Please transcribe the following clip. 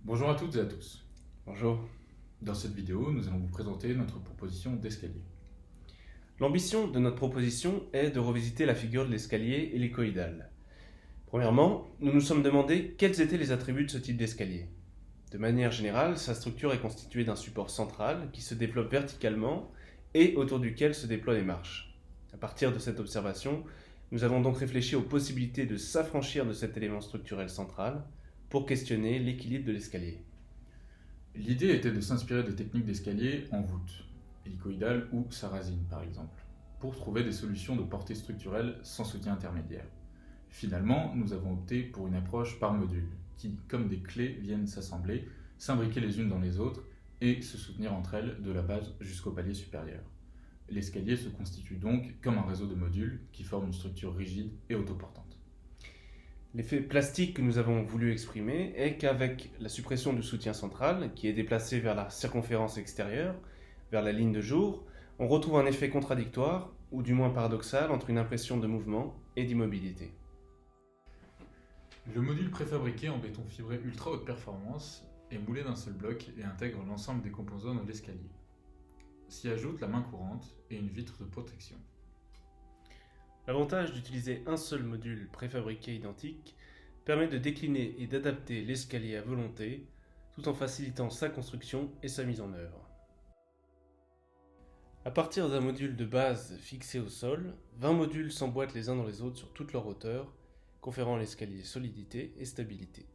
Bonjour à toutes et à tous. Bonjour. Dans cette vidéo, nous allons vous présenter notre proposition d'escalier. L'ambition de notre proposition est de revisiter la figure de l'escalier hélicoïdal. Premièrement, nous nous sommes demandé quels étaient les attributs de ce type d'escalier. De manière générale, sa structure est constituée d'un support central qui se développe verticalement et autour duquel se déploient les marches. À partir de cette observation, nous avons donc réfléchi aux possibilités de s'affranchir de cet élément structurel central pour questionner l'équilibre de l'escalier. L'idée était de s'inspirer des techniques d'escalier en voûte, hélicoïdale ou sarrasine par exemple, pour trouver des solutions de portée structurelle sans soutien intermédiaire. Finalement, nous avons opté pour une approche par module, qui, comme des clés, viennent s'assembler, s'imbriquer les unes dans les autres et se soutenir entre elles de la base jusqu'au palier supérieur. L'escalier se constitue donc comme un réseau de modules qui forment une structure rigide et autoportante. L'effet plastique que nous avons voulu exprimer est qu'avec la suppression du soutien central, qui est déplacé vers la circonférence extérieure, vers la ligne de jour, on retrouve un effet contradictoire, ou du moins paradoxal, entre une impression de mouvement et d'immobilité. Le module préfabriqué en béton fibré ultra haute performance est moulé d'un seul bloc et intègre l'ensemble des composants de l'escalier. S'y ajoute la main courante et une vitre de protection. L'avantage d'utiliser un seul module préfabriqué identique permet de décliner et d'adapter l'escalier à volonté, tout en facilitant sa construction et sa mise en œuvre. À partir d'un module de base fixé au sol, 20 modules s'emboîtent les uns dans les autres sur toute leur hauteur, conférant à l'escalier solidité et stabilité.